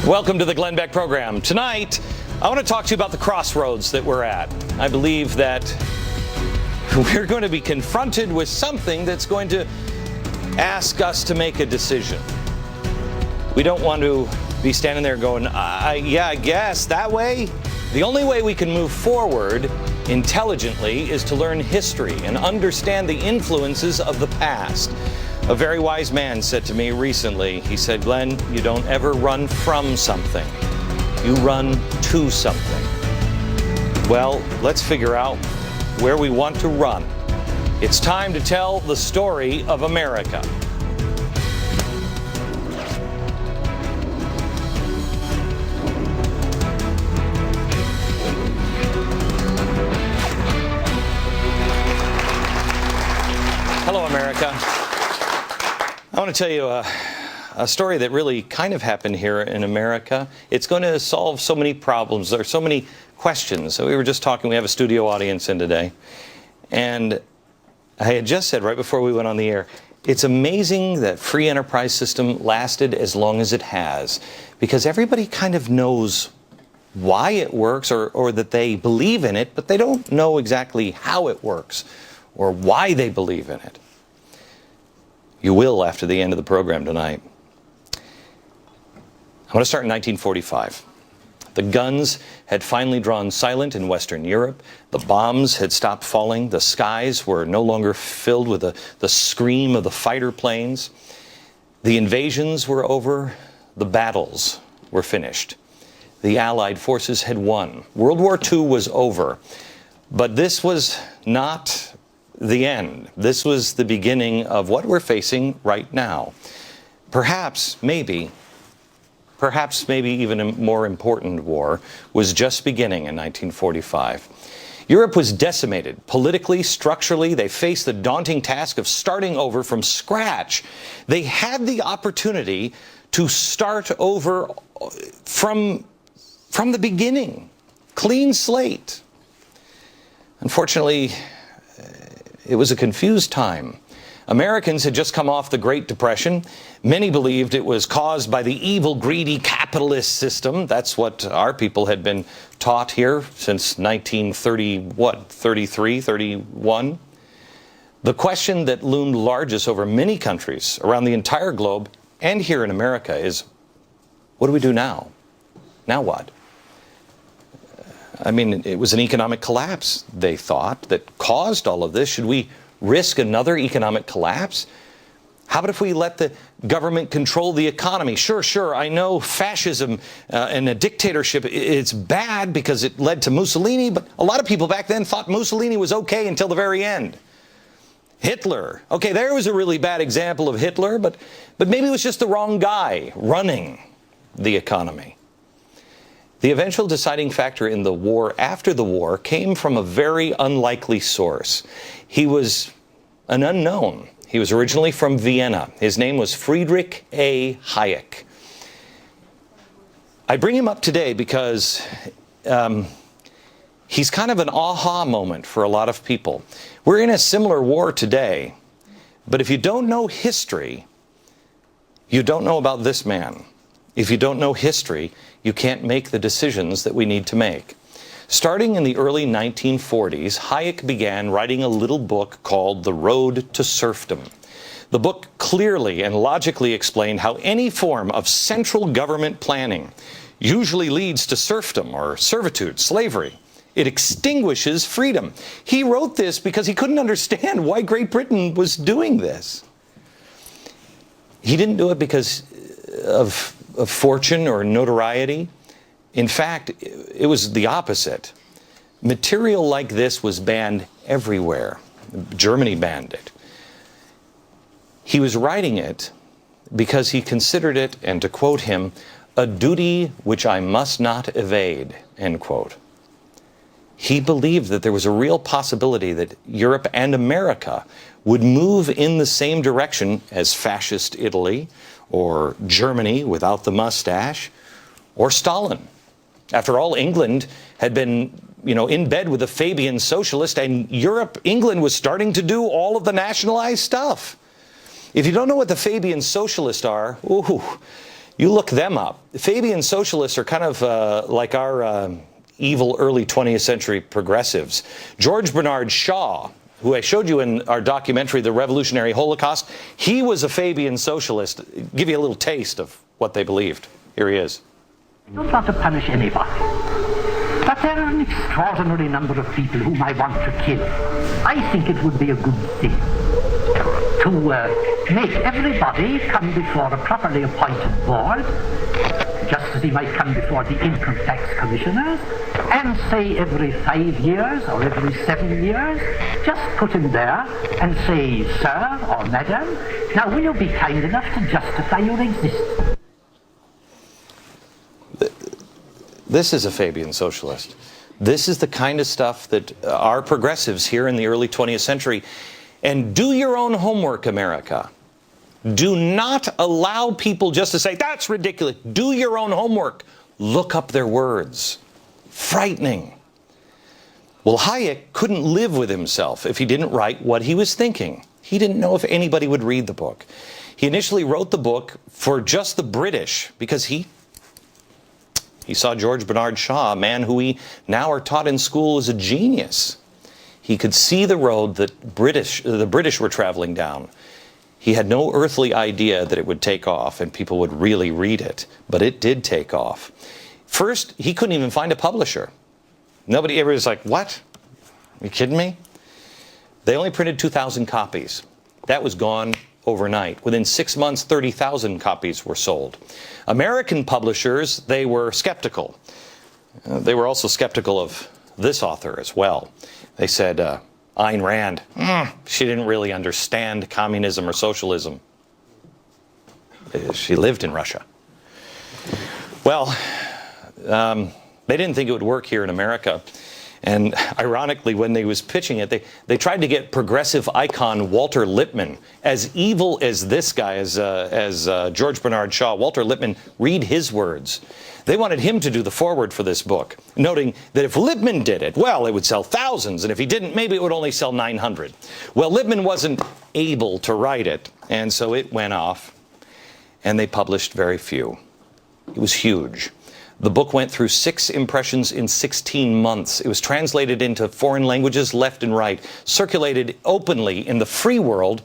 Welcome to the Glenn Beck program. Tonight, I want to talk to you about the crossroads that we're at. I believe that we're going to be confronted with something that's going to ask us to make a decision. We don't want to be standing there going, yeah, I guess that way. The only way we can move forward intelligently is to learn history and understand the influences of the past. A very wise man said to me recently, he said, Glenn, you don't ever run from something. You run to something. Well, let's figure out where we want to run. It's time to tell the story of America. Hello, America. I want to tell you a story that really kind of happened here in America. It's going to solve so many problems. There are so many questions. So we were just talking, we have a studio audience in today. And I had just said right before we went on the air, it's amazing that free enterprise system lasted as long as it has. Because everybody kind of knows why it works or that they believe in it, but they don't know exactly how it works or why they believe in it. You will after the end of the program tonight. I want to start in 1945. The guns had finally drawn silent in Western Europe. The bombs had stopped falling. The skies were no longer filled with the scream of the fighter planes. The invasions were over. The battles were finished. The Allied forces had won. World War II was over. But this was not the end. This was the beginning of what we're facing right now. Perhaps, maybe even a more important war was just beginning in 1945. Europe was decimated politically, structurally. They faced the daunting task of starting over from scratch. They had the opportunity to start over from the beginning, clean slate. Unfortunately, it was a confused time. Americans had just come off the Great Depression. Many believed it was caused by the evil, greedy capitalist system. That's what our people had been taught here since 1933, 31. The question that loomed largest over many countries around the entire globe and here in America is, what do we do now? Now what? I mean, it was an economic collapse, they thought, that caused all of this. Should we risk another economic collapse? How about if we let the government control the economy? Sure, I know fascism and a dictatorship, it's bad because it led to Mussolini, but a lot of people back then thought Mussolini was okay until the very end. Hitler. Okay, there was a really bad example of Hitler, but maybe it was just the wrong guy running the economy. The eventual deciding factor in the war after the war came from a very unlikely source. He was an unknown. He was originally from Vienna. His name was Friedrich A. Hayek. I bring him up today because he's kind of an aha moment for a lot of people. We're in a similar war today, but if you don't know history, you don't know about this man. If you don't know history, you can't make the decisions that we need to make. Starting in the early 1940s, Hayek began writing a little book called The Road to Serfdom. The book clearly and logically explained how any form of central government planning usually leads to serfdom or servitude, slavery. It extinguishes freedom. He wrote this because he couldn't understand why Great Britain was doing this. He didn't do it because of fortune or notoriety. In fact, it was the opposite. Material like this was banned everywhere. Germany banned it. He was writing it because he considered it, and to quote him, a duty which I must not evade, end quote. He believed that there was a real possibility that Europe and America would move in the same direction as fascist Italy, or Germany without the mustache, or Stalin. After all, England had been, in bed with a Fabian socialist, and England was starting to do all of the nationalized stuff. If you don't know what the Fabian socialists are, You look them up. Fabian socialists are kind of like our evil early 20th century progressives. George Bernard Shaw, who I showed you in our documentary, The Revolutionary Holocaust, he was a Fabian socialist. Give you a little taste of what they believed. Here he is. I don't want to punish anybody, but there are an extraordinary number of people whom I want to kill. I think it would be a good thing to make everybody come before a properly appointed board, just as he might come before the income tax commissioners, and say every 5 years or every 7 years, just put him there and say, sir or madam, now will you be kind enough to justify your existence? This is a Fabian socialist. This is the kind of stuff that our progressives here in the early 20th century. And do your own homework, America. Do not allow people just to say, that's ridiculous. Do your own homework. Look up their words. Frightening. Well, Hayek couldn't live with himself if he didn't write what he was thinking. He didn't know if anybody would read the book. He initially wrote the book for just the British because he saw George Bernard Shaw, a man who we now are taught in school as a genius. He could see the road that the British were traveling down. He had no earthly idea that it would take off and people would really read it, but it did take off. First, he couldn't even find a publisher. Nobody ever was like, what? Are you kidding me? They only printed 2,000 copies. That was gone overnight. Within 6 months, 30,000 copies were sold. American publishers, they were skeptical. They were also skeptical of this author as well. They said, Ayn Rand, she didn't really understand communism or socialism. She lived in Russia. Well, they didn't think it would work here in America. And ironically, when they was pitching it, they tried to get progressive icon Walter Lippmann, as evil as this guy, as George Bernard Shaw. Walter Lippmann, read his words. They wanted him to do the foreword for this book, noting that if Lippmann did it, well, it would sell thousands, and if he didn't, maybe it would only sell 900. Well, Lippmann wasn't able to write it, and so it went off, and they published very few. It was huge. The book went through 6 impressions in 16 months. It was translated into foreign languages left and right, circulated openly in the free world.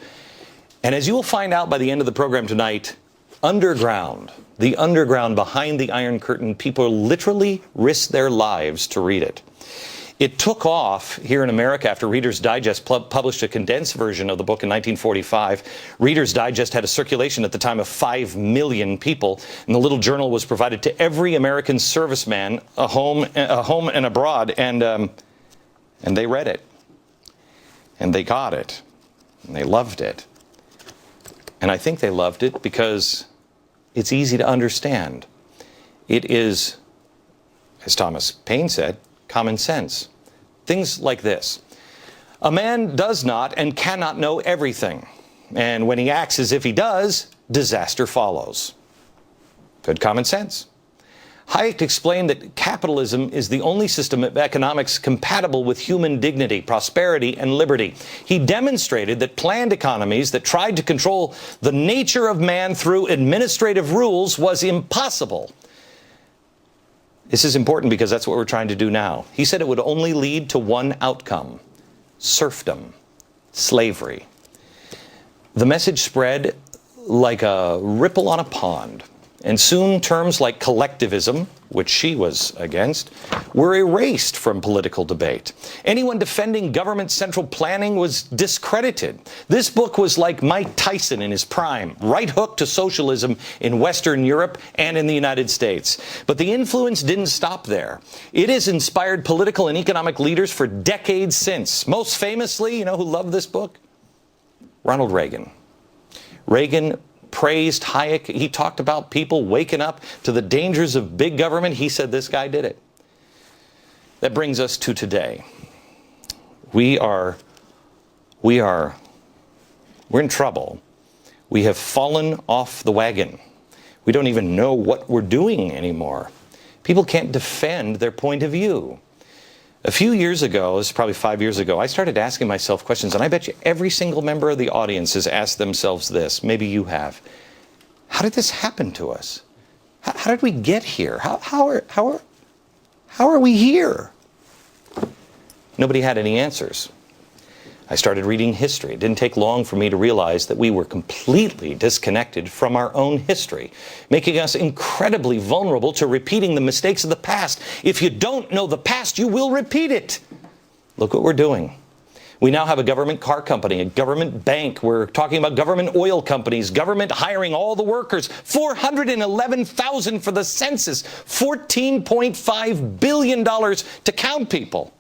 And as you will find out by the end of the program tonight, underground, the underground behind the Iron Curtain, people literally risked their lives to read it. It took off here in America after Reader's Digest published a condensed version of the book in 1945. Reader's Digest had a circulation at the time of 5 million people, and the little journal was provided to every American serviceman, a home and abroad, and they read it, and they got it, and they loved it. And I think they loved it because it's easy to understand. It is, as Thomas Paine said, common sense. Things like this. A man does not and cannot know everything. And when he acts as if he does, disaster follows. Good common sense. Hayek explained that capitalism is the only system of economics compatible with human dignity, prosperity, and liberty. He demonstrated that planned economies that tried to control the nature of man through administrative rules was impossible. This is important because that's what we're trying to do now. He said it would only lead to one outcome: serfdom, slavery. The message spread like a ripple on a pond, and soon terms like collectivism, which she was against, were erased from political debate. Anyone defending government central planning was discredited. This book was like Mike Tyson in his prime, right hook to socialism in Western Europe and in the United States. But the influence didn't stop there. It has inspired political and economic leaders for decades since. Most famously, you know who loved this book? Ronald Reagan. Reagan praised Hayek. He talked about people waking up to the dangers of big government. He said this guy did it. That brings us to today. We're in trouble. We have fallen off the wagon. We don't even know what we're doing anymore. People can't defend their point of view. A few years ago, it's probably 5 years ago, I started asking myself questions, and I bet you every single member of the audience has asked themselves this. Maybe you have. How did this happen to us? How did we get here? How are we here? Nobody had any answers. I started reading history. It didn't take long for me to realize that we were completely disconnected from our own history, making us incredibly vulnerable to repeating the mistakes of the past. If you don't know the past, you will repeat it. Look what we're doing. We now have a government car company, a government bank. We're talking about government oil companies, government hiring all the workers, 411,000 for the census, $14.5 billion to count people.